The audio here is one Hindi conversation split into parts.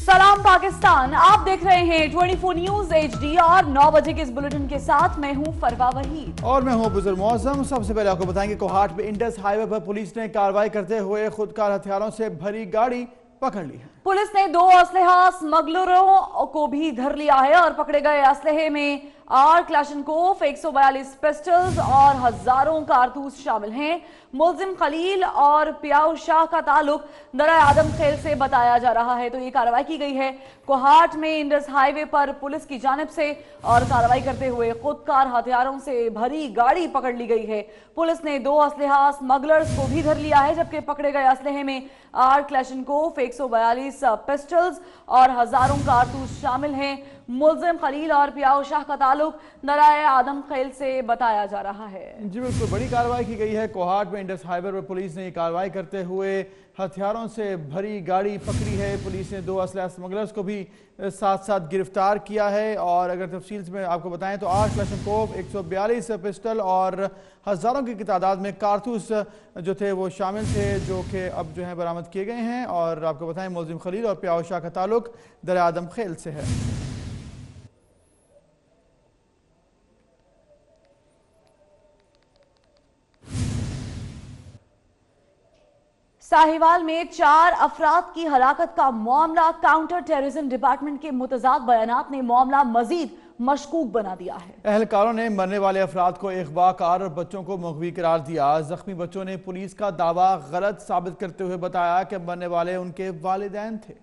सलाम पाकिस्तान, आप देख रहे हैं 24 न्यूज HD और 9 बजे के इस बुलेटिन के साथ मैं हूं फरवा वहीद और मैं हूं बुजुर्ग मौसम। सबसे पहले आपको बताएंगे कोहाट में इंडस हाईवे पर पुलिस ने कार्रवाई करते हुए खुदकार हथियारों से भरी गाड़ी पकड़ ली है। पुलिस ने 2 असलहा स्मगलरों को भी धर लिया है और पकड़े गए असलहे में 8 क्लाशनकोफ, 142 पिस्टल्स और हजारों कारतूस शामिल हैं। मुल्जिम खलील और पियाउ शाह का ताल्लुक दरा आदम खेल से बताया जा रहा है। तो ये कार्रवाई की गई है कोहाट में इंडस हाईवे पर पुलिस की जानिब से और कार्रवाई करते हुए खुदकार हथियारों से भरी गाड़ी पकड़ ली गई है। पुलिस ने 2 असलहा स्मगलर्स को भी धर लिया है, जबकि पकड़े गए असलहे में 8 क्लाशनकोफ, 142 पिस्टल्स और हजारों कारतूस शामिल हैं। मुल्जिम खलील और पियाउ शाह का ताल्लुक दराए आदम खेल से बताया जा रहा है। जी बिल्कुल, बड़ी कार्रवाई की गई है। कोहाट में इंडस हाईवे पर पुलिस ने ये कार्रवाई करते हुए हथियारों से भरी गाड़ी पकड़ी है। पुलिस ने 2 असलहा स्मगलर्स को भी साथ साथ गिरफ्तार किया है। और अगर तफसील में आपको बताएं तो 8 क्लाशनकोफ, 142 पिस्टल और हज़ारों की तादाद में कारतूस जो थे वो शामिल थे, जो कि अब जो है बरामद किए गए हैं। और आपको बताएं मुल्जिम खलील और पियाउ शाह का ताल्लुक दर आदम खेल से है। साहिवाल में 4 अफराद की हलाकत का मामला, काउंटर टेररिज्म डिपार्टमेंट के मुतजाद बयानात ने मामला मजीद मशकूक बना दिया है। एहलकारों ने मरने वाले अफराद को अगवाकार और बच्चों को मुग़वी करार दिया। जख्मी बच्चों ने पुलिस का दावा गलत साबित करते हुए बताया कि मरने वाले उनके वालिदैन थे।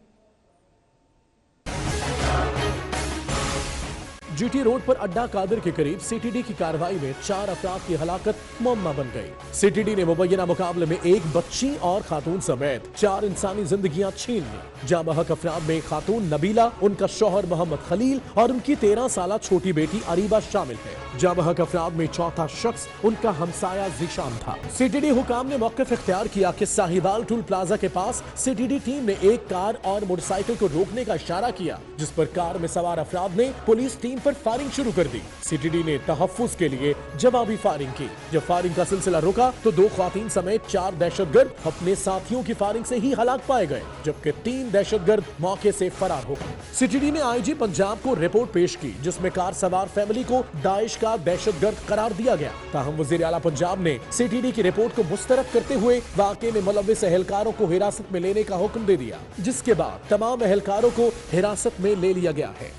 GT रोड पर अड्डा कादिर के करीब CTD की कार्रवाई में 4 अफराद की हलाकत मुअम्मा बन गई। CTD ने मुबैना मुकाबले में एक बच्ची और खातून समेत 4 इंसानी जिंदगियां छीन ली। जाबहक अफराद में खातून नबीला, उनका शौहर मोहम्मद खलील और उनकी 13 साला छोटी बेटी अरीबा शामिल है। जाबहक अफराद में चौथा शख्स उनका हमसाया जीशान था। CTD हुकाम ने मौक़िफ़ इख्तियार किया कि साहिवाल टूल प्लाजा के पास CTD टीम ने एक कार और मोटरसाइकिल को रोकने का इशारा किया, जिस पर कार में सवार अफराद ने पुलिस टीम पर फायरिंग शुरू कर दी। CTD ने तहफ्फुज़ के लिए जवाबी फायरिंग की। जब फायरिंग का सिलसिला रुका तो 2 ख्वातीन समेत 4 दहशतगर्द अपने साथियों की फायरिंग से ही हलाक पाए गए, जबकि 3 दहशतगर्द मौके से फरार हो गए। CTD ने IG पंजाब को रिपोर्ट पेश की, जिसमें कार सवार फैमिली को दाइश का दहशतगर्द करार दिया गया। ताहम वज़ीर आला पंजाब ने CTD की रिपोर्ट को मुस्तरद करते हुए वाक़े में मुलव्विस एहलकारों को हिरासत में लेने का हुक्म दे दिया, जिसके बाद तमाम एहलकारों को हिरासत में ले लिया गया है।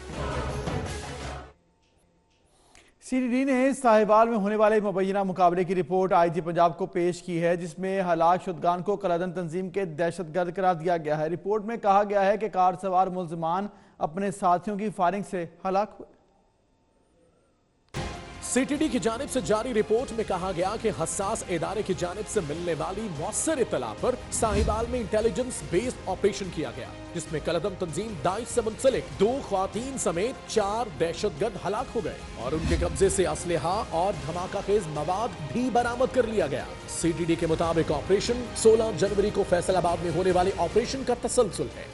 CTD ने साहिवाल में होने वाले मुबैना मुकाबले की रिपोर्ट IG पंजाब को पेश की है, जिसमें हलाक शुदगान को कलादन तंजीम के दहशतगर्द करार दिया गया है। रिपोर्ट में कहा गया है कि कार सवार मुल्ज़िमान अपने साथियों की फायरिंग से हलाक हुए। CTD की जानिब से जारी रिपोर्ट में कहा गया कि हसास इदारे की जानिब से मिलने वाली मौसर इत्तला पर साहिवाल में इंटेलिजेंस बेस्ड ऑपरेशन किया गया, जिसमें कलदम तंजीम दाइश से मुंसलिक 2 ख्वातीन समेत 4 दहशतगर्द हलाक हो गए और उनके कब्जे से असलहा और धमाका खेज मवाद भी बरामद कर लिया गया। CTD के मुताबिक ऑपरेशन 16 जनवरी को फैसलाबाद में होने वाले ऑपरेशन का तसलसल है।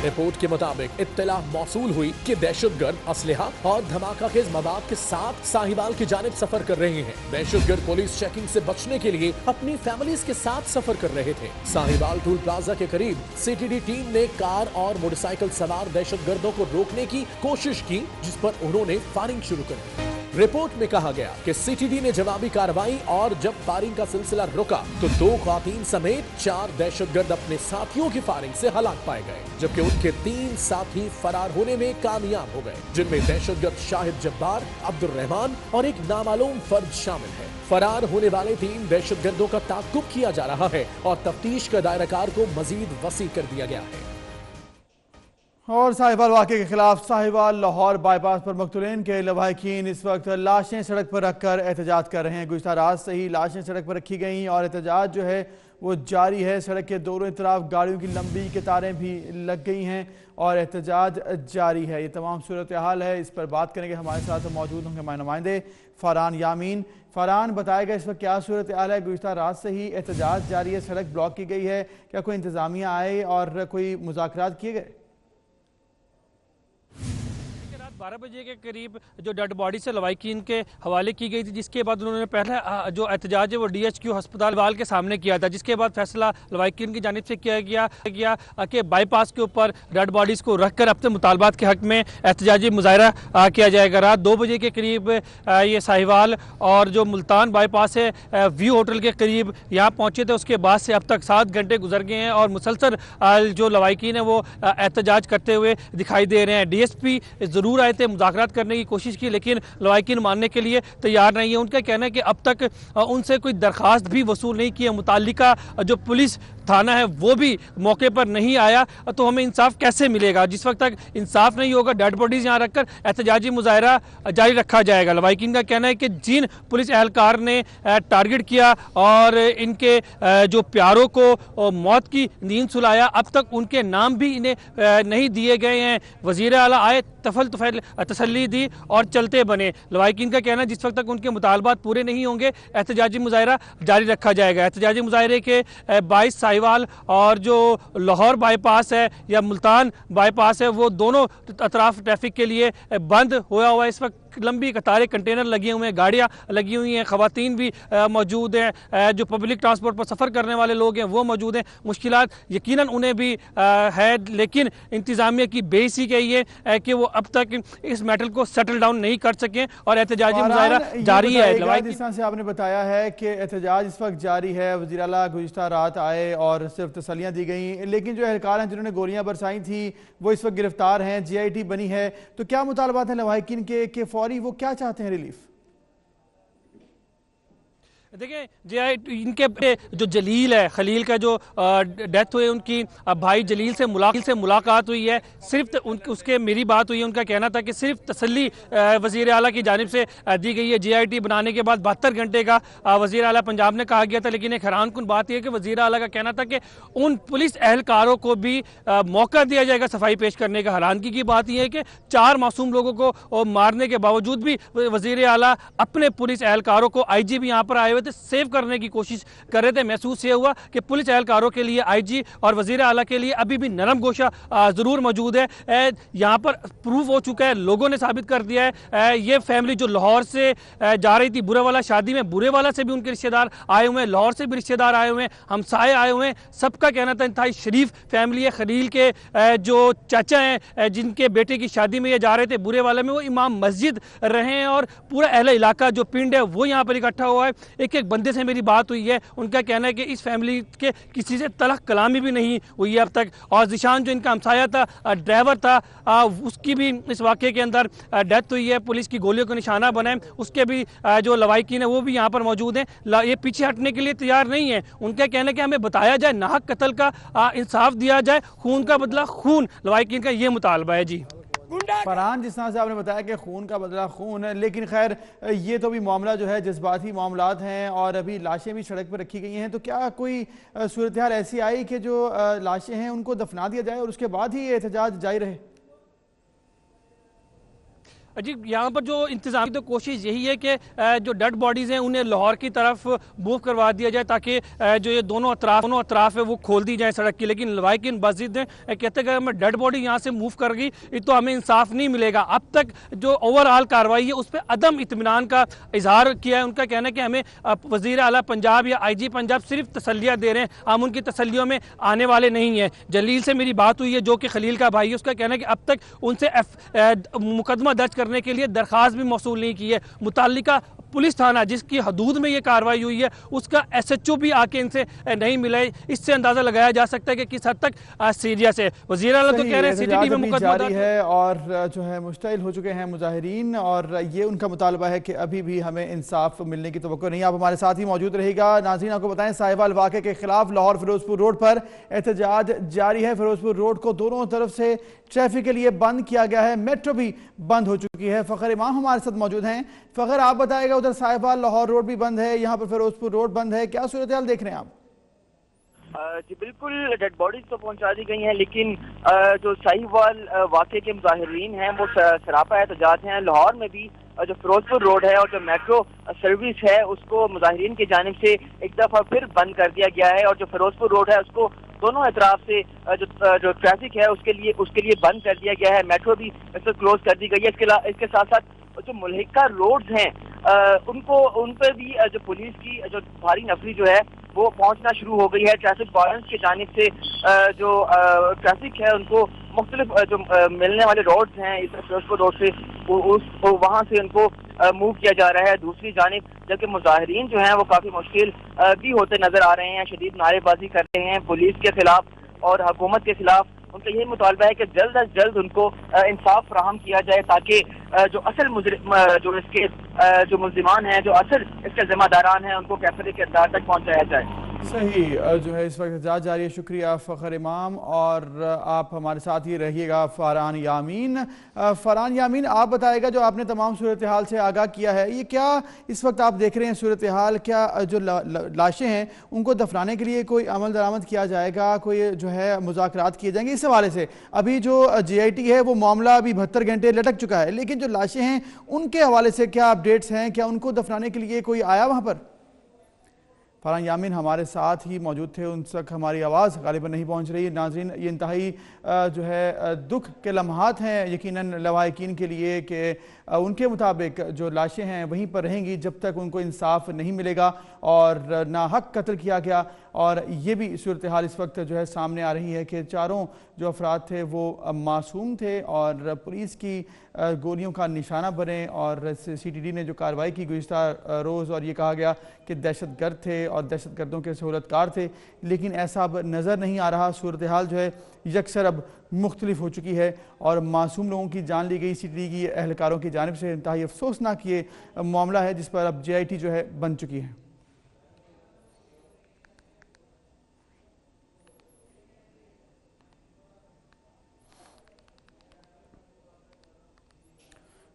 रिपोर्ट के मुताबिक इत्तला मौसूल हुई कि दहशतगर्द असलहा और धमाका खेज मवाद के साथ साहिवाल की जानिब सफर कर रहे हैं। दहशतगर्द पुलिस चेकिंग से बचने के लिए अपनी फैमिलीज के साथ सफर कर रहे थे। साहिवाल टूल प्लाजा के करीब CTD टीम ने कार और मोटरसाइकिल सवार दहशतगर्दों को रोकने की कोशिश की, जिस पर उन्होंने फायरिंग शुरू कर दी। रिपोर्ट में कहा गया कि CTD ने जवाबी कार्रवाई और जब फायरिंग का सिलसिला रुका तो 2 ख्वातीन समेत 4 दहशतगर्द अपने साथियों की फायरिंग से हलाक पाए गए, जबकि उनके 3 साथी फरार होने में कामयाब हो गए, जिनमें दहशतगर्द शाहिद जब्बार, अब्दुल रहमान और एक नामालूम फर्द शामिल है। फरार होने वाले 3 दहशतगर्दों का ताक़ुब किया जा रहा है और तफ्तीश का दायराकार को मजीद वसी कर दिया गया है। और साहिवाल वाक़े के खिलाफ साहिवाल लाहौर बाईपास पर मकतूलीन के लवाहिकीन इस वक्त लाशें सड़क पर रखकर एहतजाज कर रहे हैं। गुज़श्ता रात से ही लाशें सड़क पर रखी गई और एहतजाज जो है वो जारी है। सड़क के दोनों तरफ गाड़ियों की लंबी कतारें भी लग गई हैं और एहतजाज जारी है। ये तमाम सूरत हाल है, इस पर बात करेंगे। हमारे साथ मौजूद होंगे हमारे नुमाइंदे फ़रहान यामीन। फ़रहान, बताएगा इस वक्त क्या सूरत हाल है? गुज़श्ता रात से ही एहतजाज जारी है, सड़क ब्लॉक की गई है, क्या कोई इंतज़ामिया आए और कोई मुज़ाकरात किए गए? 12 बजे के करीब जो डेड बॉडी से लवाहिकीन के हवाले की गई थी, जिसके बाद उन्होंने पहला जो एहतजाज है वो DHQ अस्पताल वाल के सामने किया था, जिसके बाद फैसला लवाहिकीन की जानिब से किया गया कि बाईपास के ऊपर डेड बॉडीज़ को रखकर अपने मुतालबात के हक में एहतजाजी मुजाहरा किया जाएगा। रात 2 बजे के करीब ये साहिवाल और जो मुल्तान बाईपास है व्यू होटल के करीब यहाँ पहुँचे थे। उसके बाद से अब तक 7 घंटे गुजर गए हैं और मुसलसल जो लवाहिकीन है वो एहतजाज करते हुए दिखाई दे रहे हैं। DSP ज़रूर आए थे, मुज़ाकरात करने की कोशिश की, लेकिन लवाहिकीन मानने के लिए तैयार नहीं है। उनका कहना है कि अब तक उनसे कोई दरख्वास्त भी वसूल नहीं की है, मुताल्लिका जो पुलिस थाना है वो भी मौके पर नहीं आया, तो हमें इंसाफ कैसे मिलेगा। जिस वक्त तक इंसाफ नहीं होगा डेड बॉडीज यहाँ रखकर एहतजाजी मुजाहरा जारी रखा जाएगा। लवाहिकीन का कहना है कि जिन पुलिस एहलकार ने टारगेट किया और इनके जो प्यारों को मौत की नींद सुलाया, अब तक उनके नाम भी इन्हें नहीं दिए गए हैं। वज़ीर आला आए, तसल्ली दी और चलते बने। लवाहिकीन का कहना है जिस वक्त तक उनके मुतालबात पूरे नहीं होंगे एहतजाजी मुजाहरा जारी रखा जाएगा। एहतजाजी मुजाहरे के 22 साहिवाल और जो लाहौर बाईपास है या मुल्तान बाईपास है वो दोनों अतराफ ट्रैफिक के लिए बंद हुआ है। इस वक्त लंबी कतारें कंटेनर लगी हुए हैं, गाड़ियां लगी हुई हैं, खवातीन भी मौजूद हैं, जो पब्लिक ट्रांसपोर्ट पर सफ़र करने वाले लोग हैं वो मौजूद हैं। मुश्किलात यकीनन उन्हें भी है, लेकिन इंतज़ामिया की बेइज्जती यही है कि वो अब तक इस मैटर को सेटल डाउन नहीं कर सकें और एहतजाजी मुजाहरा जारी है। जिस तरह से आपने बताया है कि एहतजाज इस वक्त जारी है, वज़ीर आला गुज़िश्ता रात आए और सिर्फ तसल्लियाँ दी गई, लेकिन जो एहलकार हैं जिन्होंने गोलियाँ बरसाई थी वो इस वक्त गिरफ्तार हैं, GIT बनी है। तो क्या मुतालबात हैं लवाहिकीन के फौरी वो क्या चाहते हैं रिलीफ? देखिए इनके जो जलील है, खलील का जो डेथ हुई उनकी भाई जलील से मुलाकात हुई है। सिर्फ उसके मेरी बात हुई है, उनका कहना था कि सिर्फ तसल्ली वज़ीर आला की जानिब से दी गई है। GIT बनाने के बाद 72 घंटे का वज़ीर आला पंजाब ने कहा गया था, लेकिन एक हैरानकुन बात यह है कि वज़ीर आला का कहना था कि उन पुलिस एहलकारों को भी मौका दिया जाएगा सफाई पेश करने का। हैरानगी की बात यह है कि 4 मासूम लोगों को मारने के बावजूद भी वज़ीर आला अपने पुलिस एहलकारों को, IG भी यहाँ पर आए थे, सेव करने की कोशिश कर रहे थे। महसूस ये हुआ कि पुलिस एहलकारों के लिए IG और वज़ीर आला के लिए अभी भी नरम गोशा ज़रूर मौजूद है। यहाँ पर प्रूफ हो चुका है, लोगों ने साबित कर दिया है। ये फैमिली जो लाहौर से जा रही थी बुरेवाला शादी में, बुरेवाला से भी उनके रिश्तेदार आए हुए हैं, लाहौर से भी रिश्तेदार आए हुए हैं, हमसाए आए हुए हैं। सबका कहना था इंतहाई शरीफ फैमिली है। खलील के जो चाचा हैं जिनके बेटे की शादी में ये जा रहे थे बुरेवाला में, वो इमाम मस्जिद रहे हैं और पूरा अहले इलाका जो पिंड है वो यहाँ पर इकट्ठा हुआ है। एक बंदे से मेरी बात हुई है, उनका कहना है कि इस फैमिली के किसी से तलख कलामी भी नहीं हुई है अब तक। और ज़िशान जो इनका हमसाया था, ड्राइवर था, उसकी भी इस वाक़े के अंदर डेथ हुई है। पुलिस की गोलियों को निशाना बना है, उसके भी जो लवाहिकीन है वो भी यहाँ पर मौजूद हैं। ये पीछे हटने के लिए तैयार नहीं है। उनका कहना है कि हमें बताया जाए, नाहक कत्ल का इंसाफ दिया जाए, खून का बदला खून। लवाहिकीन का ये मुतालबा है जी। फरहान, जिस तरह से आपने बताया कि खून का बदला खून है, लेकिन खैर ये तो भी मामला जो है जज्बाती मामलात हैं और अभी लाशें भी सड़क पर रखी गई हैं। तो क्या कोई सूरत हाल ऐसी आई कि जो लाशें हैं उनको दफना दिया जाए और उसके बाद ही ये एहतजाज जारी रहे? जी, यहाँ पर जो इंतजाम की तो कोशिश यही है कि जो डेड बॉडीज़ हैं उन्हें लाहौर की तरफ मूव करवा दिया जाए, ताकि जो ये दोनों अतराफ है वो खोल दी जाए सड़क की। लेकिन लवाहिकीन बज़िद हैं, कहते हैं हमें डेड बॉडी यहाँ से मूव कर गई तो हमें इंसाफ नहीं मिलेगा। अब तक जो ओवरऑल कार्रवाई है उस पर अदम इत्मीनान का इजहार किया है। उनका कहना है कि हमें वज़ीर आला पंजाब या IG पंजाब सिर्फ तसल्लियाँ दे रहे हैं, हम उनकी तसल्लियों में आने वाले नहीं हैं। जलील से मेरी बात हुई है जो कि खलील का भाई है, उसका कहना है कि अब तक उनसे मुकदमा दर्ज करने के लिए दरखास्त भी मौसूल नहीं की है। मुताल्लिका पुलिस थाना जिसकी हदूद में ये कार्रवाई हुई है उसका SHO भी आके इनसे नहीं मिला है। इससे अंदाजा लगाया जा सकता है कि किस हद तक सीरियस है। वज़ीर आला तो कह रहे हैं CTD में मुकदमा जारी है और जो है मुश्तइल हो चुके हैं मुजाहिरीन, और ये उनका मुतालबा है कि अभी भी हमें इंसाफ मिलने की तवक्को नहीं। आप हमारे साथ ही मौजूद रहिएगा। नाज़रीन, आपको बताएं साहिवाल वाक़े के खिलाफ लाहौर फिरोजपुर रोड पर एहतजाज जारी है। फिरोजपुर रोड को दोनों तरफ से ट्रैफिक के लिए बंद किया गया है, मेट्रो भी बंद हो चुकी है। फ़खर इमाम हमारे साथ मौजूद हैं। फ़खर, आप बताएगा, उधर साहिवाल लाहौर रोड भी बंद है, यहाँ पर फिरोजपुर रोड बंद है, क्या सूरत हाल देख रहे हैं आप? जी बिल्कुल, डेड बॉडीज तो पहुंचा दी गई हैं, लेकिन जो साहिवाल वाक़े के मुजाहिरीन हैं वो सरापा एहतजाज हैं। लाहौर में भी जो फिरोजपुर रोड है और जो मेट्रो सर्विस है उसको मुजाहिरीन की जानिब से एक दफ़ा फिर बंद कर दिया गया है और जो फिरोजपुर रोड है उसको दोनों अतराफ से जो ट्रैफिक है उसके लिए बंद कर दिया गया है। मेट्रो भी इस वक्त क्लोज कर दी गई है। इसके साथ साथ जो मुल्हिका रोड्स हैं उन पर भी जो पुलिस की जो भारी नफरी जो है वो पहुंचना शुरू हो गई है। ट्रैफिक वार्डन की जानिब से जो ट्रैफिक है उनको मुख्तलिफ जो मिलने वाले रोड्स हैं इस फिरोजपुर रोड से वहाँ से उनको मूव किया जा रहा है। दूसरी जानिब जबकि मुजाहिरीन जो हैं वो काफी मुश्किल भी होते नजर आ रहे हैं, शदीद नारेबाजी कर रहे हैं पुलिस के खिलाफ और हुकूमत के खिलाफ। उनका यही मुतालबा है कि जल्द अज जल्द उनको इंसाफ फराहम किया जाए ताकि जो असल जो मुल्जिमान हैं, जो असल इसके जिम्मेदारान हैं, उनको कैफरे के अदालत तक पहुंचाया जाए। सही जो है इस वक्त एहतजाज जारी है। शुक्रिया फ़खर इमाम, और आप हमारे साथ ही रहिएगा। फ़रहान यामीन, आप बताएगा जो आपने तमाम सूरत हाल से आगाह किया है, ये क्या इस वक्त आप देख रहे हैं सूरत हाल, क्या जो लाशें हैं उनको दफनाने के लिए कोई अमल दरामद किया जाएगा, कोई जो है मुज़ाकरात किए जाएंगे? इस हवाले से अभी जो JIT है वो मामला अभी 72 घंटे लटक चुका है, लेकिन जो लाशें हैं उनके हवाले से क्या अपडेट्स हैं? क्या उनको दफनाने के लिए कोई आया वहाँ पर? फ़रहान यामीन हमारे साथ ही मौजूद थे, उन तक हमारी आवाज़ गालिबन नहीं पहुंच रही है। नाज़रीन, ये इंतहाई जो है दुख के लम्हात हैं यकीनन लवाहिकीन के लिए कि उनके मुताबिक जो लाशें हैं वहीं पर रहेंगी जब तक उनको इंसाफ नहीं मिलेगा और नाहक कत्ल किया गया। और ये भी सूरत हाल इस वक्त जो है सामने आ रही है कि चारों जो अफराद थे वो मासूम थे और पुलिस की गोलियों का निशाना बने। और CTD ने जो कार्रवाई की गुज़िश्ता रोज़, और ये कहा गया कि दहशतगर्द थे और दहशतगर्दों के सहूलतकार थे, लेकिन ऐसा अब नज़र नहीं आ रहा। सूरत हाल जो है यकसर अब मुख्तलिफ हो चुकी है और मासूम लोगों की जान ली गई CTD की एहलकारों की जानिब से। इंतहाई अफसोसनाक ये मामला है जिस पर अब JIT जो है बन चुकी है।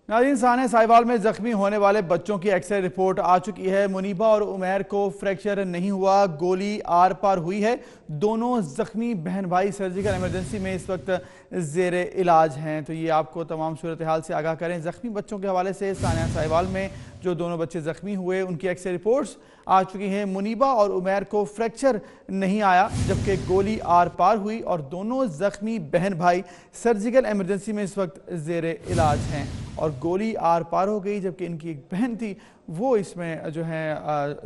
नाज़रीन, साने साहिवाल में जख्मी होने वाले बच्चों की एक्सरे रिपोर्ट आ चुकी है। मुनीबा और उमैर को फ्रैक्चर नहीं हुआ, गोली आर पार हुई है। दोनों जख्मी बहन भाई सर्जिकल इमरजेंसी में इस वक्त ज़ेरे इलाज हैं। तो ये आपको तमाम सूरत हाल से आगाह करें। जख्मी बच्चों के हवाले से सानिया साहिवाल में जो दोनों बच्चे जख्मी हुए उनकी एक्सरे रिपोर्ट्स आ चुकी हैं। मुनीबा और उमैर को फ्रैक्चर नहीं आया जबकि गोली आर पार हुई और दोनों जख्मी बहन भाई सर्जिकल इमरजेंसी में इस वक्त ज़ेरे इलाज हैं। और गोली आर पार हो गई जबकि इनकी एक बहन थी वो इसमें जो है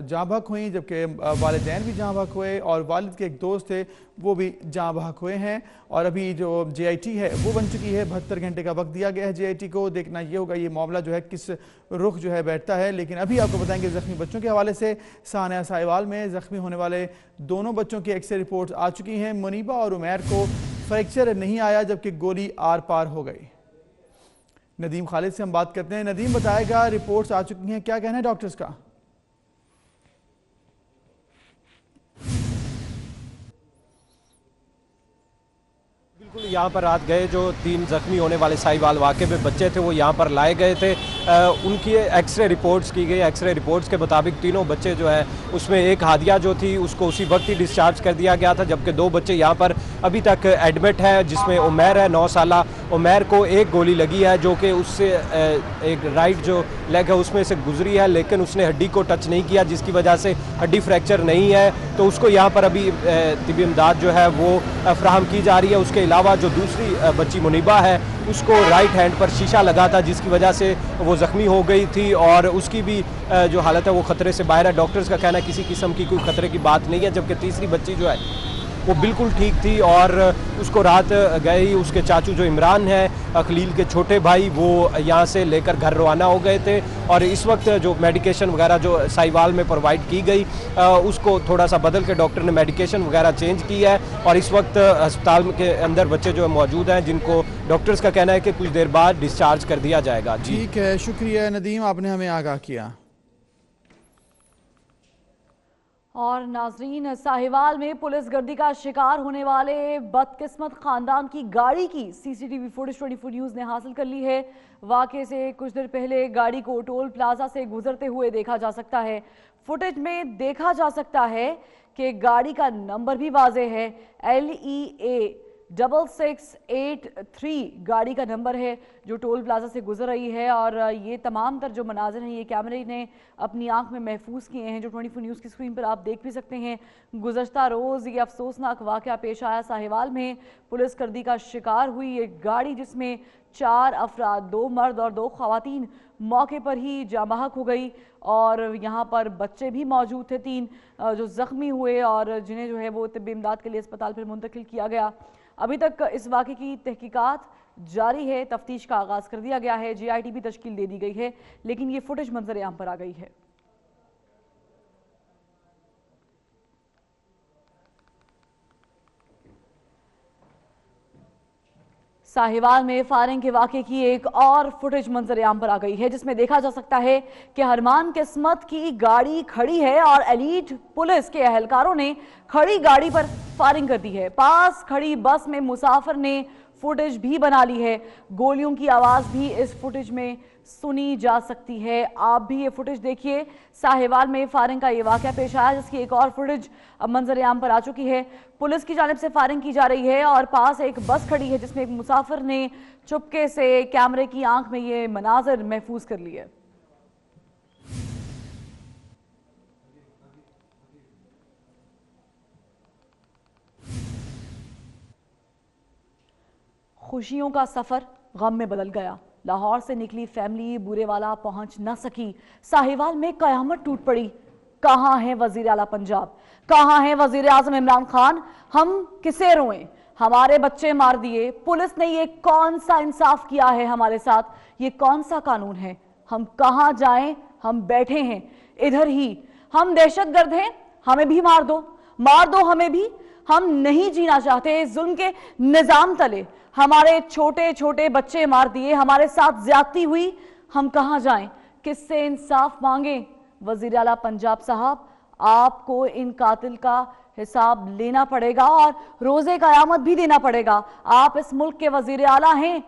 जाँ बहक हुई, जबकि वालिदैन भी जाँ बहक हुए और वालिद के एक दोस्त थे वो भी जाँ बहक हुए हैं। और अभी जो JIT है वो बन चुकी है। 72 घंटे का वक्त दिया गया है JIT को। देखना ये होगा ये मामला जो है किस रुख जो है बैठता है। लेकिन अभी आपको बताएंगे ज़ख्मी बच्चों के हवाले से सानिया साहिवाल में ज़ख्मी होने वाले दोनों बच्चों की एक्सरे रिपोर्ट आ चुकी हैं। मुनीबा और उमैर को फ्रैक्चर नहीं आया जबकि गोली आर पार हो गई। नदीम खालिद से हम बात करते हैं। नदीम, बताएगा रिपोर्ट्स आ चुकी हैं, क्या कहना है डॉक्टर्स का? बिल्कुल, यहाँ पर रात गए जो 3 जख्मी होने वाले साहिवाल वाक़े में बच्चे थे वो यहाँ पर लाए गए थे। उनकी एक्सरे रिपोर्ट्स की गई। एक्सरे रिपोर्ट्स के मुताबिक तीनों बच्चे जो है उसमें एक हादिया जो थी उसको उसी वक्त ही डिस्चार्ज कर दिया गया था, जबकि 2 बच्चे यहाँ पर अभी तक एडमिट है, जिसमें उमैर है 9 साला। उमैर को एक गोली लगी है जो कि उससे एक राइट जो लेग है उसमें से गुजरी है, लेकिन उसने हड्डी को टच नहीं किया जिसकी वजह से हड्डी फ्रैक्चर नहीं है। तो उसको यहाँ पर अभी तिबी इमदाद जो है वो फराहम की जा रही है। उसके अलावा जो दूसरी बच्ची मुनीबा है उसको राइट हैंड पर शीशा लगा था जिसकी वजह से वो ज़ख्मी हो गई थी और उसकी भी जो हालत है वो ख़तरे से बाहर है। डॉक्टर्स का कहना है किसी किस्म की कोई ख़तरे की बात नहीं है। जबकि तीसरी बच्ची जो है वो बिल्कुल ठीक थी और उसको रात गए ही उसके चाचू जो इमरान है खलील के छोटे भाई वो यहाँ से लेकर घर रवाना हो गए थे। और इस वक्त जो मेडिकेशन वगैरह जो साहिवाल में प्रोवाइड की गई उसको थोड़ा सा बदल के डॉक्टर ने मेडिकेशन वगैरह चेंज की है और इस वक्त अस्पताल के अंदर बच्चे जो मौजूद हैं जिनको डॉक्टर्स का कहना है कि कुछ देर बाद डिस्चार्ज कर दिया जाएगा। जी ठीक है, शुक्रिया नदीम, आपने हमें आगाह किया। और नाजरीन, साहिवाल में पुलिस गर्दी का शिकार होने वाले बदकिस्मत खानदान की गाड़ी की CCTV फुटेज 24 न्यूज़ ने हासिल कर ली है। वाकये से कुछ देर पहले गाड़ी को टोल प्लाजा से गुजरते हुए देखा जा सकता है। फुटेज में देखा जा सकता है कि गाड़ी का नंबर भी वाज़ेह है, LEA 6683 गाड़ी का नंबर है जो टोल प्लाजा से गुजर रही है। और ये तमाम तर जो मनाजिर हैं ये कैमरे ने अपनी आंख में महफूज किए हैं, जो 24 न्यूज़ की स्क्रीन पर आप देख भी सकते हैं। गुज़श्ता रोज़ ये अफसोसनाक वाक़या पेश आया साहिवाल में। पुलिस कर्दी का शिकार हुई एक गाड़ी जिसमें 4 अफराद, 2 मर्द और 2 ख़वातीन मौके पर ही जाँ बहक हो गई। और यहाँ पर बच्चे भी मौजूद थे 3 जो ज़ख्मी हुए और जिन्हें जो है वो तिब्बी इमदाद के लिए अस्पताल पर मुंतकिल किया गया। अभी तक इस वाक़े की तहकीकात जारी है, तफ्तीश का आगाज़ कर दिया गया है, GIT भी तश्कील दे दी गई है, लेकिन ये फुटेज मंजर आम पर आ गई है। साहिवाल में फायरिंग के वाक़े की एक और फुटेज मंजर आम पर आ गई है, जिसमें देखा जा सकता है कि हरमान किस्मत की गाड़ी खड़ी है और एलीट पुलिस के एहलकारों ने खड़ी गाड़ी पर फायरिंग कर दी है। पास खड़ी बस में मुसाफिर ने फुटेज भी बना ली है। गोलियों की आवाज़ भी इस फुटेज में सुनी जा सकती है। आप भी ये फुटेज देखिए। साहिवाल में फायरिंग का ये वाक़या पेश आया, जिसकी एक और फुटेज अब मंजर आम पर आ चुकी है। पुलिस की जानिब से फायरिंग की जा रही है और पास एक बस खड़ी है जिसमें एक मुसाफिर ने चुपके से कैमरे की आंख में ये मनाजिर महफूज कर लिए। खुशियों का सफर गम में बदल गया। लाहौर से निकली फैमिली बूरेवाला पहुंच न सकी। साहिवाल में कयामत टूट पड़ी। कहां है वजीर आला पंजाब, कहां है वजीर आजम इमरान खान? हम किसे रोएं? हमारे बच्चे मार दिए, पुलिस ने ये कौन सा इंसाफ किया है हमारे साथ? ये कौन सा कानून है? हम कहां जाएं? हम बैठे हैं इधर ही। हम दहशतगर्द हैं, हमें भी मार दो हमें भी। हम नहीं जीना चाहते इस जुल्म के निजाम तले। हमारे छोटे छोटे बच्चे मार दिए, हमारे साथ ज्यादती हुई। हम कहां जाएं? किससे इंसाफ मांगे? वजीर आला पंजाब साहब, आपको इन कातिल का हिसाब लेना पड़ेगा और रोजे कयामत भी देना पड़ेगा। आप इस मुल्क के वजीर आला हैं,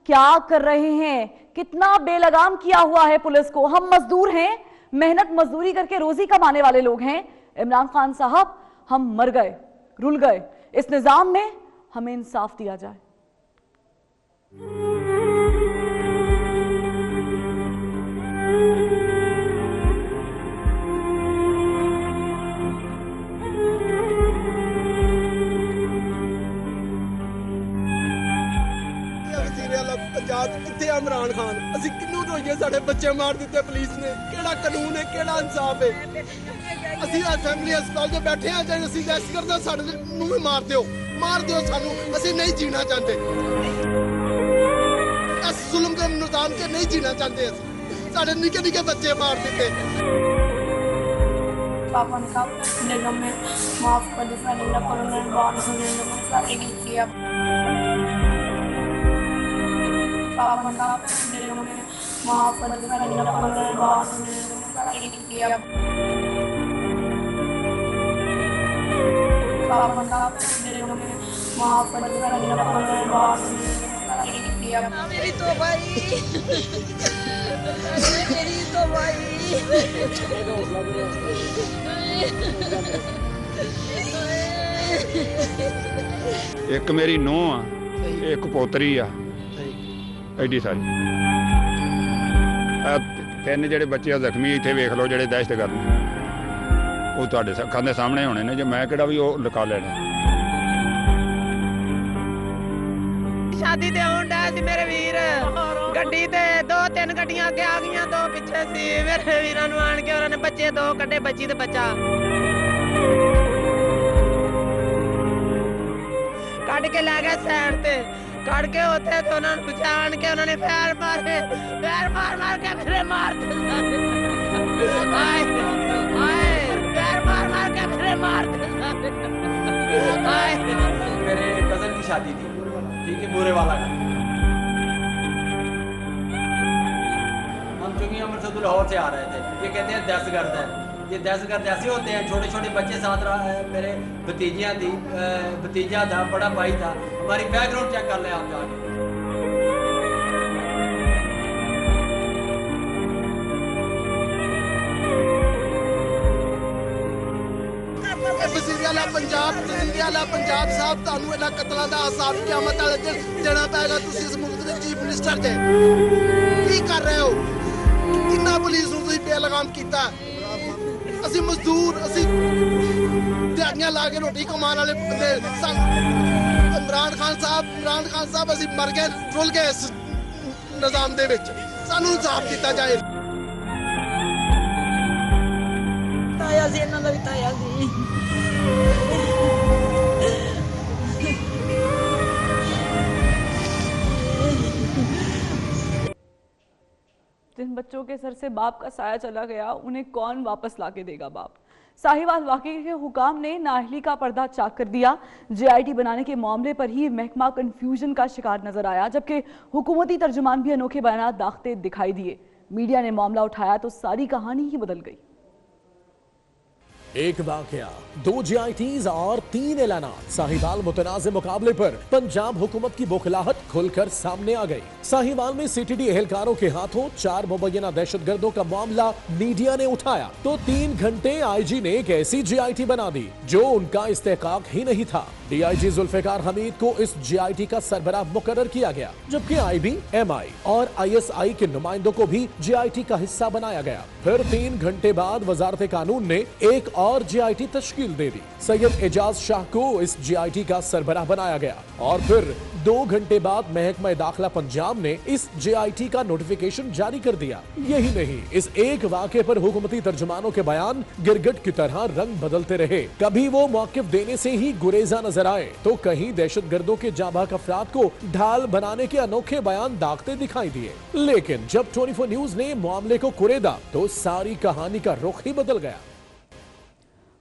क्या कर रहे हैं? कितना बेलगाम किया हुआ है पुलिस को। हम मजदूर हैं, मेहनत मजदूरी करके रोजी कमाने वाले लोग हैं। इमरान खान साहब, हम मर गए, रुल गए। इस निजाम में हमें इंसाफ दिया जाए। इमरान खान, असि किन्नू रोइए? साढ़े बच्चे मार दिते पुलिस ने। केड़ा कानून है, केड़ा इंसाफ है? असि फैमिली अस्पताल से बैठे हैं, चाहे असि दहशत करते साढ़े नूं मार दियो सानू। असि नहीं जीना चाहते, इस जुल्म के निजाम के नहीं जीना चाहते। असि साढ़े निके निके बच्चे मार दिते। पापा ने कहा दिलों में माफ कर दो, मैंने ना करो, मैंने बात सुनने में सारी किया। पापा ने कहा दिलों में माफ कर दो, मैंने ना करो, मैंने बात सुनने में सारी किया। पापा ने कहा दिलों में माफ कर दो, मैंने ना करो, मैंने बात सुनने में सारी किया। मेरी तो भाई एक मेरी नूंह आ, एक पोतरी आ, एडी सारी। तीन ਜਿਹੜੇ ਬੱਚੇ ਜ਼ਖਮੀ ਇੱਥੇ ਵੇਖ ਲਓ, ਜਿਹੜੇ ਦਹਿਸ਼ਤਗਰਦ ਨੇ, ਉਹ ਤੁਹਾਡੇ ਅੱਖਾਂ ਦੇ ਸਾਹਮਣੇ ਹੋਣੇ ਨੇ। ਜੇ ਮੈਂ ਕਿਹੜਾ ਵੀ ਉਹ ਲੁਕਾ ਲੈਣੇ। शादी ते आउण डा सी मेरे वीर, गड्डी ते 2-3 गड्डियां अगे आ गईयां, 2 पिछे सी। मेरे वीरां नूं आण के उन्होंने बच्चे 2 कड्डे, बच्ची ते बच्चा कट के लै गए साइड ते। कट के उत्थे ते उन्होंने पहचान के उन्होंने पैर मार मार के मेरे मार दिता। हाय पैर मार के मेरे मार दिता। मेरे कजन की शादी थी, ठीक है, बूरे वाला का। हम चूंकि अमृतसर लाहौर से आ रहे थे, ये कहते हैं दहशतगर्द है। ये दहशतगर्द ऐसे होते हैं, छोटे छोटे बच्चे साथ रहा है। मेरे भतीजा था, बड़ा भाई था। हमारी बैकग्राउंड चेक कर ले आप जाके। वज़ीर वाला पंजाब इंडिया वाला पंजाब साहब ਤੁਹਾਨੂੰ ਇਹਨਾਂ ਕਤਲਾਂ ਦਾ ਹਿਸਾਬ ਕਿਆਮਤ ਵਾਲੇ ਦਿਨ ਦੇਣਾ ਪਏਗਾ। ਤੁਸੀਂ ਇਸ ਮੁਲਕ ਦੇ ਚੀਫ ਮਿਨਿਸਟਰ ਦੇ ਕੀ ਕਰ ਰਹੇ ਹੋ? ਕਿੰਨਾ ਪੁਲਿਸ ਨੂੰ ਤੁਸੀਂ ਬੇਲਗਾਮ ਕੀਤਾ। ਅਸੀਂ ਮਜ਼ਦੂਰ ਅਸੀਂ ਦਿਹਾੜੀਆਂ ਲਾ ਕੇ ਰੋਟੀ ਕਮਾਉਣ ਵਾਲੇ ਬੰਦੇ। ਇਮਰਾਨ ਖਾਨ ਸਾਹਿਬ ਅਸੀਂ ਮਰ ਗਏ ਰੁਲ ਗਏ ਇਸ ਨਿਜ਼ਾਮ ਦੇ ਵਿੱਚ। ਸਾਨੂੰ ਇਨਸਾਫ ਦਿੱਤਾ ਜਾਏ। ਤਾਇਆ ਸੀ ਇਹਨਾਂ ਦਾ ਵੀ ਤਾਇਆ ਸੀ। जिन बच्चों के सर से बाप का साया चला गया उन्हें कौन वापस लाके देगा बाप। साहिवाल वाकई के हुकाम ने नाअहली का पर्दा चाक कर दिया। JIT बनाने के मामले पर ही महकमा कंफ्यूजन का शिकार नजर आया, जबकि हुकूमती तर्जुमान भी अनोखे बयान दाखते दिखाई दिए। मीडिया ने मामला उठाया तो सारी कहानी ही बदल गई। एक वाकया, 2 JITs और 3 ऐलानात। साहिवाल मुतनाज़ मुकाबले पर पंजाब हुकूमत की बौखलाहट खुलकर सामने आ गई। साहिवाल में CTD एहलकारों के हाथों 4 मुबैना दहशतगर्दों का मामला मीडिया ने उठाया तो 3 घंटे IG ने एक ऐसी JIT बना दी जो उनका इस्तेकाक ही नहीं था। DIG जुल्फिकार हमीद को इस JIT का सरबराह मुकर्रर किया गया, जबकि IB, MI और ISI के नुमाइंदों को भी JIT का हिस्सा बनाया गया। फिर 3 घंटे बाद वजारत कानून ने एक और JIT तश्कील दे दी। सैयद एजाज शाह को इस JIT का सरबराह बनाया गया और फिर 2 घंटे बाद महकमा दाखिला पंजाब ने इस JIT का नोटिफिकेशन जारी कर दिया। यही नहीं, इस एक वाक़े पर हुकूमती तर्जुमानों के बयान गिरगिट की तरह रंग बदलते रहे। कभी वो मौक़िफ़ देने से ही गुरेजा नजर आए तो कहीं दहशतगर्दों के जांबाज अफराद को ढाल बनाने के अनोखे बयान दागते दिखाई दिए। लेकिन जब 24 न्यूज़ ने मामले को कुरेदा तो सारी कहानी का रुख ही बदल गया।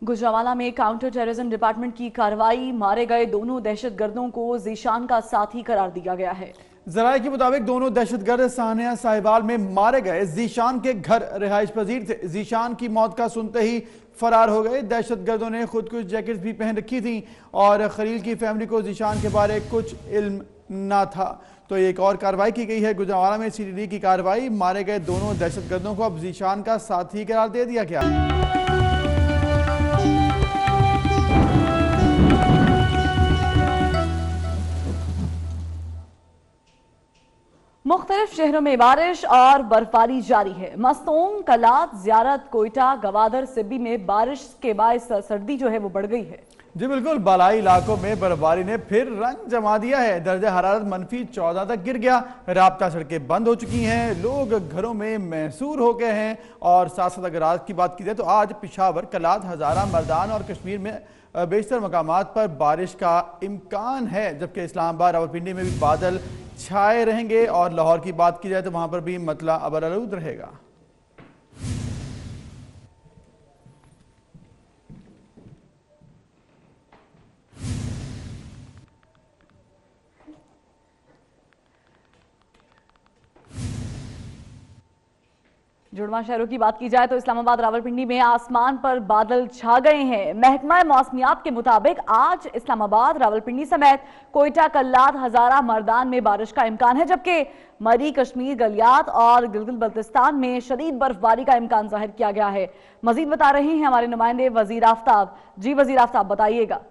गुजरांवाला में काउंटर टेररिज्म डिपार्टमेंट की कार्रवाई, मारे गए दोनों दहशतगर्दों को जीशान का साथी करार दिया गया है। जराये के मुताबिक दोनों दहशतगर्द सानिया साहिवाल में मारे गए जीशान के घर रिहाइश पजीर थे। जीशान की मौत का सुनते ही फरार हो गए। दहशतगर्दों ने खुद कुछ जैकेट्स भी पहन रखी थी और खलील की फैमिली को जीशान के बारे कुछ इल्म न था। तो एक और कार्रवाई की गई है गुजरांवाला में। CTD की कार्रवाई, मारे गए दोनों दहशतगर्दों को अब जीशान का साथी करार दे दिया गया। मुख्तलिफ शहरों में बारिश और बर्फबारी जारी है। मस्तूंग, कलात, ज़ियारत, कोयटा, गवादर, सिब्बी में बारिश के बायस सर्दी जो है वो बढ़ गई है। जी बिल्कुल, बालाई इलाकों में बर्फबारी ने फिर रंग जमा दिया है। दर्जा हरारत -14 तक गिर गया। राब्ता सड़कें बंद हो चुकी हैं। लोग घरों में महसूर हो गए हैं। और साथ साथ अगर आज की बात की जाए तो आज पेशावर, कलात, हजारा, मर्दान और कश्मीर में बेशतर मकामात पर बारिश का इम्कान है, जबकि इस्लामाबाद, रावलपिंडी में भी बादल छाए रहेंगे। और लाहौर की बात की जाए तो वहां पर भी मतला अबरआलूद रहेगा। जुड़वा शहरों की बात की जाए तो इस्लामाबाद, रावलपिंडी में आसमान पर बादल छा गए हैं। महकमा मौसमियात के मुताबिक आज इस्लामाबाद, रावलपिंडी समेत कोयटा, कल्लात, हजारा, मर्दान में बारिश का इम्कान है, जबकि मरी, कश्मीर, गलियात और गिलगित बल्तिस्तान में शदीद बर्फबारी का इम्कान जाहिर किया गया है। मजीद बता रहे हैं हमारे नुमाइंदे वजीर आफ्ताब। जी वजीर आफ्ताब, बताइएगा।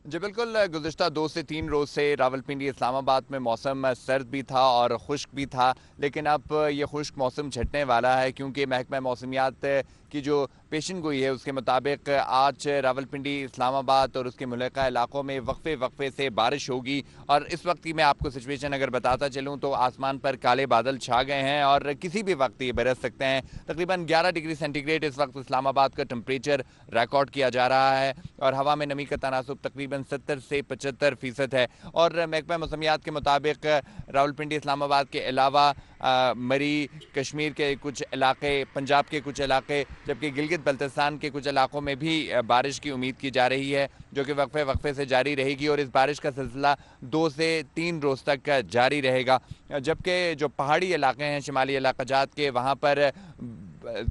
जी बिल्कुल, गुज़िश्ता 2 से 3 रोज़ से रावलपिंडी, इस्लामाबाद में मौसम सर्द भी था और खुश्क भी था, लेकिन अब ये खुश्क मौसम छटने वाला है क्योंकि महकमा मौसमियात की जो पेशन गोई है उसके मुताबिक आज रावलपिंडी, इस्लामाबाद और उसके मुल्का इलाकों में वक्फे से बारिश होगी। और इस वक्त की मैं आपको सिचुएशन अगर बताता चलूँ तो आसमान पर काले बादल छा गए हैं और किसी भी वक्त ये बरस सकते हैं। तकरीबन 11 डिग्री सेंटीग्रेड इस वक्त इस्लामाबाद का टेम्परेचर रिकॉर्ड किया जा रहा है और हवा में नमी का तनासुब तकरीबन 70 से 75% है। और महकमा मौसमियात के मुताबिक रावलपिंडी, इस्लामाबाद के अलावा मरी, कश्मीर के कुछ इलाके, पंजाब के कुछ इलाके, जबकि गिलगित बल्तिस्तान के कुछ इलाकों में भी बारिश की उम्मीद की जा रही है, जो कि वक्फे से जारी रहेगी और इस बारिश का सिलसिला 2 से 3 रोज़ तक जारी रहेगा। जबकि जो पहाड़ी इलाके हैं शिमाली इलाक़ाजात के, वहाँ पर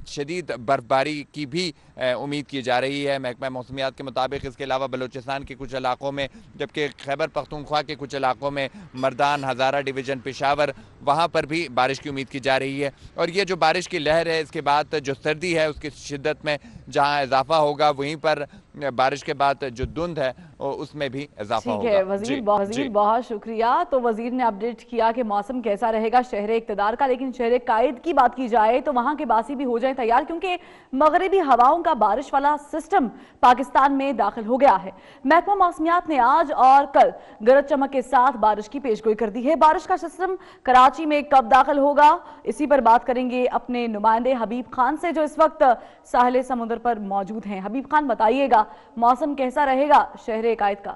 शदीद बर्फबारी की भी उम्मीद की जा रही है महकमा मौसमियात के मुताबिक। इसके अलावा बलूचिस्तान के कुछ इलाकों में, जबकि खैबर पख्तूनख्वा के कुछ इलाकों में, मर्दान, हज़ारा डिवीज़न, पेशावर, वहाँ पर भी बारिश की उम्मीद की जा रही है। और ये जो बारिश की लहर है इसके बाद जो सर्दी है उसकी शिद्दत में जहाँ इजाफा होगा वहीं पर बारिश के बाद जो धुंध है उसमें भी इजाफा होगा। ठीक है वजीर, बहुत शुक्रिया। तो वजीर ने अपडेट किया कि मौसम कैसा रहेगा शहर इक़्तिदार का, लेकिन शहर कायद की बात की जाए तो वहां के बासी भी हो जाए तैयार, क्योंकि मगरबी हवाओं का बारिश वाला सिस्टम पाकिस्तान में दाखिल हो गया है। महकमा मौसमियात ने आज और कल गरज चमक के साथ बारिश की पेशगोई कर दी है। बारिश का सिस्टम कराची में कब दाखिल होगा, इसी पर बात करेंगे अपने नुमाइंदे हबीब खान से, जो इस वक्त साहिल समुद्र पर मौजूद हैं। हबीब खान, बताइएगा मौसम कैसा रहेगा शहर कायद का?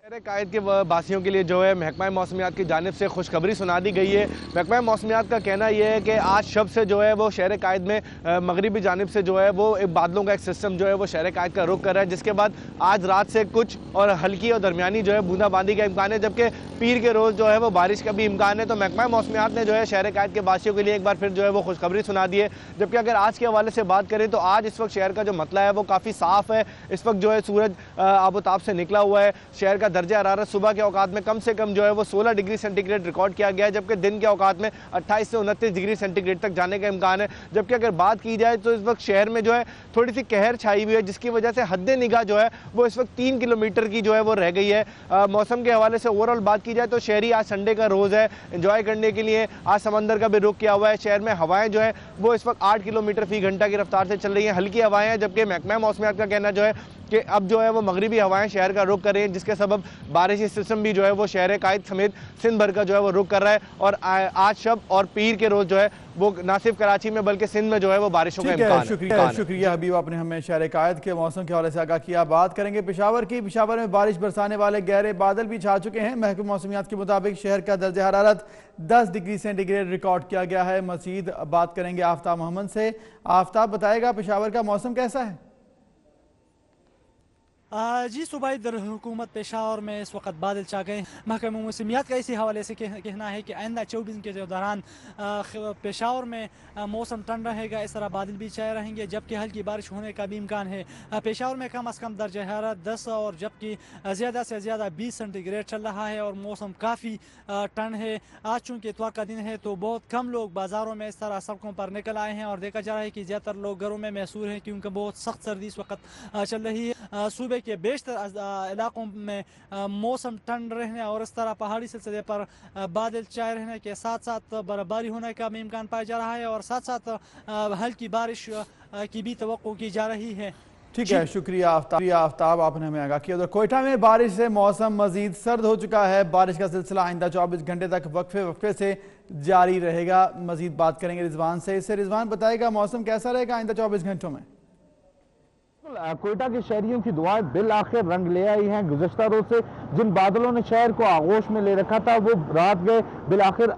शहर कायद के वासियों के लिए जो है महकमा मौसमियात की जानिब से खुशखबरी सुना दी गई है। महकमा मौसमियात का कहना यह है कि आज शब से जो है वो शहर कायद में मगरिबी जानिब से जो है वो एक बादलों का एक सिस्टम जो है वो शहर कायद का रुख कर रहा है, जिसके बाद आज रात से कुछ और हल्की और दरमियानी जो है बूंदाबांदी का इम्कान है, जबकि पीर के रोज़ जो है वो बारिश का भी इम्कान है। तो महकमा मौसमियात ने जो है शहर कायद के वासियों के लिए एक बार फिर जो है वो खुशखबरी सुना दी है। जबकि अगर आज के हवाले से बात करें तो आज इस वक्त शहर का जो मतला है वो काफ़ी साफ़ है। इस वक्त जो है सूरज आबोताब से निकला हुआ है। शहर का दर्जा हरारत सुबह के औकात में कम से कम जो है वो 16 डिग्री सेंटीग्रेड रिकॉर्ड किया गया है, जबकि दिन के औकात में 28 से 29 डिग्री सेंटीग्रेड तक जाने का इम्कान है। जबकि अगर बात की जाए तो इस वक्त शहर में जो है थोड़ी सी कहर छाई हुई है, जिसकी वजह से हद निगाह जो है वो इस वक्त 3 किलोमीटर की जो है वो रह गई है। मौसम के हवाले से ओवरऑल बात की जाए तो शहरी आज संडे का रोज़ है, एंजॉय करने के लिए आज समंदर का भी रुख किया हुआ है। शहर में हवाएं जो है वो इस वक्त 8 किलोमीटर फी घंटा की रफ्तार से चल रही हैं, हल्की हवाएं हैं। जबकि महकमा मौसमियात का कहना जो है कि अब जो है वो मगरिबी हवाएं शहर का रुख कर रही हैं, जिसके सबब बारिशी सिस्टम भी जो है वो शहर कायद समेत सिंध भर का जो है वो रुख कर रहा है। और आज शब और पीर के रोज़ जो है वो ना सिर्फ कराची में बल्कि सिंध में जो है वो बारिशों का इम्कान है। शुक्रिया हबीब, आपने हमें शहर कायद के मौसम के हवाले से आगाह किया। बात करेंगे पेशावर की। पेशावर में बारिश बरसाने वाले गहरे बादल भी छा चुके हैं। महकमा मौसमियात के मुताबिक शहर का दर्जा हरारत 10 डिग्री सेंटीग्रेड रिकॉर्ड किया गया है। मजीद बात करेंगे आफ्ताब मोहम्मद से। आफ्ताब, बताएगा पेशावर का मौसम कैसा है? जी सुबह इधर हुकूमत पेशावर में इस वक्त बादल छा गए। महकमा मौसमियात का इसी हवाले से कहना है कि आइंदा 24 के दौरान पेशावर में मौसम ठंड रहेगा, इस तरह बादल भी छाए रहेंगे, जबकि हल्की बारिश होने का भी इम्कान है। पेशावर में कम अज़ कम दर्जा हरारत 10 और जबकि ज़्यादा से ज़्यादा 20 सेंटीग्रेड चल रहा है और मौसम काफ़ी ठंड है। आज चूँकि इतवार का दिन है तो बहुत कम लोग बाज़ारों में इस तरह सड़कों पर निकल आए हैं और देखा जा रहा है कि ज़्यादातर लोग घरों में महसूर हैं, क्योंकि बहुत सख्त सर्दी इस वक्त चल रही है। सूबे के बेशतर इलाकों में मौसम ठंड रहने और इस तरह पहाड़ी सिलसिले पर बादल छाए रहने के साथ साथ बर्फबारी होने का भी इम्कान पाया जा रहा है और साथ साथ हल्की बारिश की भी तवक्को की जा रही है। ठीक है, शुक्रिया आफ्ताब, आपने हमें आगाह किया। उधर कोयटा में बारिश से मौसम मजीद सर्द हो चुका है। बारिश का सिलसिला आइंदा 24 घंटे तक वक्फे से जारी रहेगा। मजीद बात करेंगे रिजवान से। इससे रिजवान, बताएगा मौसम कैसा रहेगा आइंदा 24 घंटों में? कोयटा के शहरियों की दुआएं बिल आखिर रंग ले आई हैं। गुज़श्ता रोज से जिन बादलों ने शहर को आगोश में ले रखा था वो रात गए, बिल आखिर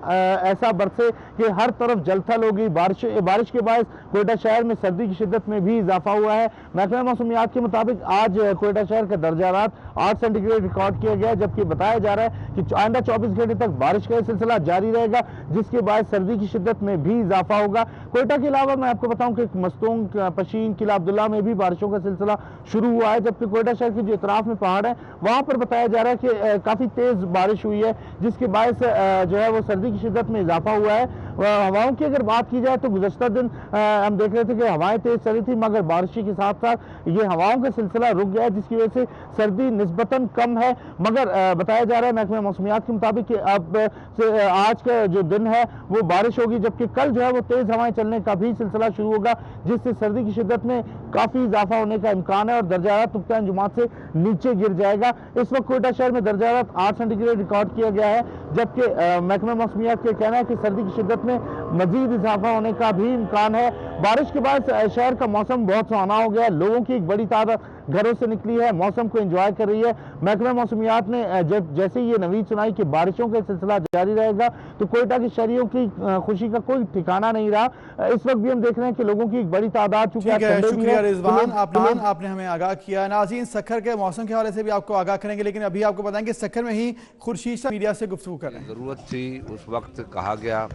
ऐसा बरसे कि हर तरफ जलथल हो गई। बारिश के बाद कोयटा शहर में सर्दी की शिद्दत में भी इजाफा हुआ है। महकमा मौसमियात के मुताबिक आज कोयटा शहर का दर्जा हरारत 8 सेंटीग्रेड रिकॉर्ड किया गया, जबकि बताया जा रहा है कि आइंदा 24 घंटे तक बारिश का सिलसिला जारी रहेगा, जिसके बाद सर्दी की शिद्दत में भी इजाफा होगा। कोयटा के अलावा मैं आपको बताऊं कि मस्तूंग, पशीन, किला अब्दुल्ला में भी बारिशों का सिलसिला शुरू हुआ है, जबकि कोयटा शहर के जो इतराफ में पहाड़ है वहां पर बताया जा रहा है कि काफी तेज बारिश हुई है, जिसके बायस जो है वो सर्दी की शिद्दत में इजाफा हुआ है। हवाओं की अगर बात की जाए तो गुज़श्ता दिन हम देख रहे थे कि हवाएं तेज चली थी, मगर बारिश के साथ साथ ये हवाओं का सिलसिला रुक गया है, जिसकी वजह से सर्दी निस्बतन कम है। मगर बताया जा रहा है महकमा मौसमियात के मुताबिक कि अब से आज का जो दिन है वो बारिश होगी, जबकि कल जो है वो तेज हवाएं चलने का भी सिलसिला शुरू होगा, जिससे सर्दी की शिद्दत में काफी इजाफा होने का इम्कान है और दर्जा हरारत नुक्ता अंजुमात से नीचे गिर जाएगा। इस वक्त कोयटा शहर में दर्जा हरारत 8 सेंटीग्रेड रिकॉर्ड किया गया है, जबकि महकमा मौसमियात का कहना है कि सर्दी की शिद्दत में मजीद इजाफा होने का भी इम्कान है। बारिश के बाद शहर का मौसम बहुत सुहाना हो गया है, लोगों की एक बड़ी तादाद घरों से निकली है, मौसम को एंजॉय कर रही है। महकमा मौसमियात ने जैसे ये नवीद सुनाई कि बारिशों का सिलसिला जारी रहेगा, तो कोयटा के शहरियों की खुशी का कोई ठिकाना नहीं रहा। इस वक्त भी हम देख रहे हैं कि लोगों की एक बड़ी तादाद, शुक्रिया रिजवान, आपने हमें आगाह किया। नाज़रीन, सखर के मौसम के हवाले से भी आपको आगाह करेंगे, लेकिन अभी आपको बताएंगे सखर में ही खुर्शीद मीडिया से गुफ्तगू कर रहे हैं। ज़रूरत थी, उस वक्त कहा गया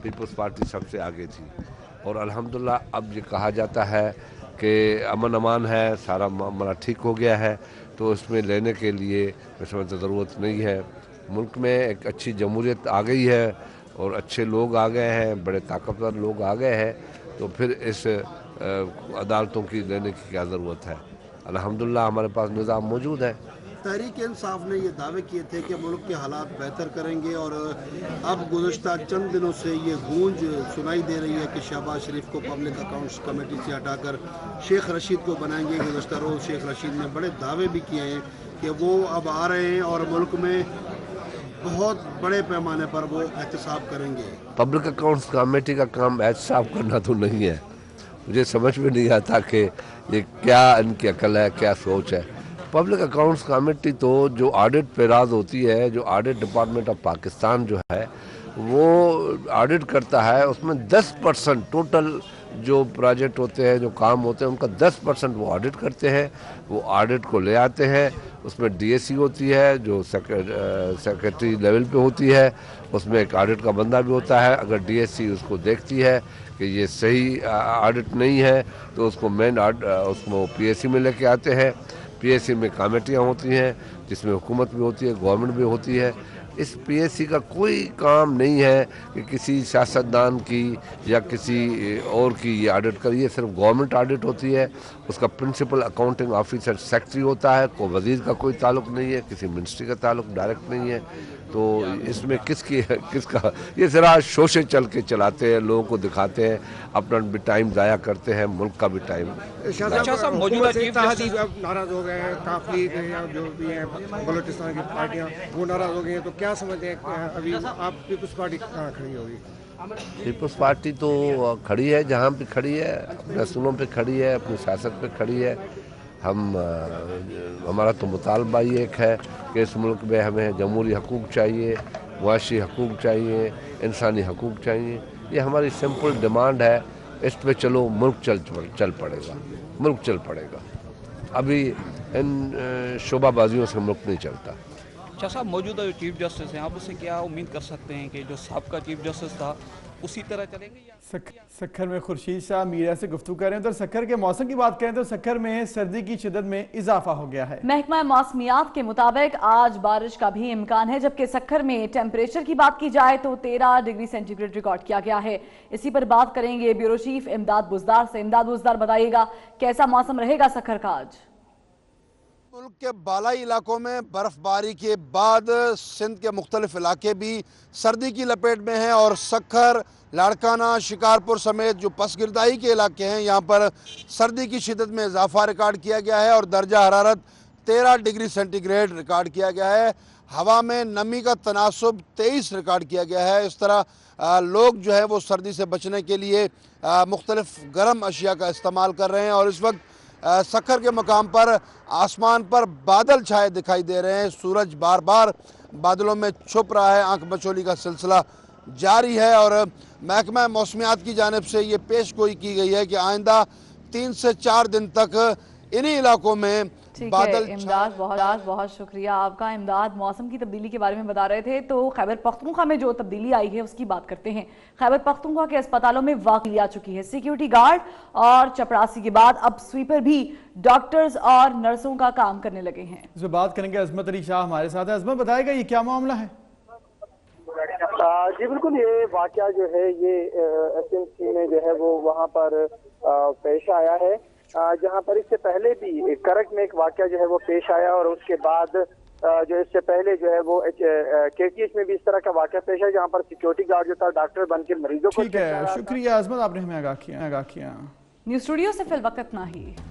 पीपल्स पार्टी सबसे आगे थी और अल्हम्दुलिल्लाह अब ये कहा जाता है कि अमन अमान है, सारा मामला ठीक हो गया है, तो उसमें लेने के लिए मैं समझता ज़रूरत नहीं है। मुल्क में एक अच्छी जमहूरियत आ गई है और अच्छे लोग आ गए हैं, बड़े ताकतवर लोग आ गए हैं, तो फिर इस अदालतों की लेने की क्या ज़रूरत है। अल्हम्दुलिल्लाह हमारे पास निज़ाम मौजूद है। तहरीक इंसाफ ने ये दावे किए थे कि मुल्क के हालात बेहतर करेंगे और अब गुज़श्ता चंद दिनों से ये गूंज सुनाई दे रही है कि शहबाज शरीफ को पब्लिक अकाउंट्स कमेटी से हटाकर शेख रशीद को बनाएंगे। गुज़श्ता रोज़ शेख रशीद ने बड़े दावे भी किए हैं कि वो अब आ रहे हैं और मुल्क में बहुत बड़े पैमाने पर वो एहतसाब करेंगे। पब्लिक अकाउंट्स कमेटी का काम एहतसाब करना तो नहीं है। मुझे समझ में नहीं आता कि ये क्या इनकी अकल है, क्या सोच है। पब्लिक अकाउंट्स कमेटी तो जो ऑडिट पे राज होती है, जो ऑडिट डिपार्टमेंट ऑफ पाकिस्तान जो है वो ऑडिट करता है, उसमें 10% टोटल जो प्रोजेक्ट होते हैं, जो काम होते हैं, उनका 10% वो ऑडिट करते हैं। वो ऑडिट को ले आते हैं, उसमें डीएससी होती है जो सेक्रेटरी लेवल पे होती है, उसमें एक ऑडिट का बंदा भी होता है। अगर डीएससी उसको देखती है कि ये सही ऑडिट नहीं है तो उसको मेन उसको पीएससी में लेके आते हैं। पीएससी में कमेटियाँ होती हैं जिसमें हुकूमत भी होती है, गवर्नमेंट भी होती है। इस पीएससी का कोई काम नहीं है कि किसी सियासतदान की या किसी और की ये ऑडिट करिए। ये सिर्फ गवर्नमेंट ऑडिट होती है। उसका प्रिंसिपल अकाउंटिंग ऑफिसर सेक्रेटरी होता है, को वजीर का कोई ताल्लुक नहीं है, किसी मिनिस्ट्री का ताल्लुक डायरेक्ट नहीं है। तो इसमें किसका ये ज़रा शोशे चल के चलाते हैं, लोगों को दिखाते हैं, अपना भी टाइम ज़ाया करते हैं, मुल्क का भी टाइम। मौजूदा चीफ जस्टिस नाराज हो गए हैं, काफी जो भी हैं बलूचिस्तान की पार्टियां वो नाराज हो गई हैं, तो क्या समझते हैं अभी आप पीपल्स पार्टी कहाँ खड़ी होगी? पीपल्स पार्टी तो खड़ी है जहाँ पे खड़ी है, अपने असूलों पे खड़ी है, अपनी सियासत पे खड़ी है। हमारा तो मुतालबा ही एक है कि इस मुल्क में हमें जमहूरी हकूक़ चाहिए, मुआशी हकूक़ चाहिए, इंसानी हकूक़ चाहिए। ये हमारी सिंपल डिमांड है। इस पे चलो मुल्क चल पड़ेगा, मुल्क चल पड़ेगा। अभी इन शोबाबाजियों से मुल्क नहीं चलता। अच्छा साहब, मौजूदा जो चीफ जस्टिस हैं, आप उससे क्या उम्मीद कर सकते हैं कि जो साबका चीफ जस्टिस था उसी तरह चलेंगे? सक्खर में खुर्शीद शाह मीडिया से गुफ्तगू कर रहे हैं। तो सक्खर के मौसम की बात करें तो सक्खर में सर्दी की शिद्दत में इजाफा हो गया है। महकमा मौसमियात के मुताबिक आज बारिश का भी इम्कान है, जबकि सक्खर में टेम्परेचर की बात की जाए तो 13 डिग्री सेंटीग्रेड रिकॉर्ड किया गया है। इसी पर बात करेंगे ब्यूरो चीफ इमदाद बुजदार से। इमदाद बुजदार, बताइएगा कैसा मौसम रहेगा सक्खर का आज? मुल्क के बालाई इलाकों में बर्फबारी के बाद सिंध के मुख्तलिफ इलाके भी सर्दी की लपेट में हैं और सक्खर, लाड़काना, शिकारपुर समेत जो पसगिरदाई के इलाके हैं यहाँ पर सर्दी की शिद्दत में इजाफा रिकॉर्ड किया गया है और दर्जा हरारत 13 डिग्री सेंटीग्रेड रिकॉर्ड किया गया है। हवा में नमी का तनासुब 23 रिकॉर्ड किया गया है। इस तरह लोग जो है वो सर्दी से बचने के लिए मुख्तलिफ गर्म अशिया का इस्तेमाल कर रहे हैं और इस वक्त सक्खर के मकाम पर आसमान पर बादल छाए दिखाई दे रहे हैं। सूरज बार बार बादलों में छुप रहा है। आंख बचोली का सिलसिला जारी है और महकमा मौसमियात की जानिब से ये पेश गोई की गई है कि आइंदा 3 से 4 दिन तक इन्हीं इलाकों में बादल। इमदाद, बहुत शुक्रिया आपका। इमदाद मौसम की तब्दीली के बारे में बता रहे थे, तो खैबर पख्तूनख्वा में जो तब्दीली आई है उसकी बात करते हैं। खैबर पख्तूनख्वा के अस्पतालों में वाकई आ चुकी है सिक्योरिटी गार्ड और चपरासी के बाद अब स्वीपर भी डॉक्टर्स और नर्सों का काम करने लगे हैं। इस पर बात करेंगे अजमत अली शाह हमारे साथ है। अजमत, बताएगा ये क्या मामला है? जी बिल्कुल, ये वाकया जो है ये एसएमसी में जो है वो वहाँ पर पेश आया है, जहाँ पर इससे पहले भी करक में एक वाकया जो है वो पेश आया और उसके बाद जो इससे पहले जो है वो केटीएच में भी इस तरह का वाकया पेश है जहाँ पर सिक्योरिटी गार्ड जो था डॉक्टर बन के मरीजों को। ठीक है, शुक्रिया अजमत, आपने हमें आगाह किया। न्यूज़ स्टूडियो से फिल वक्त इतना ही।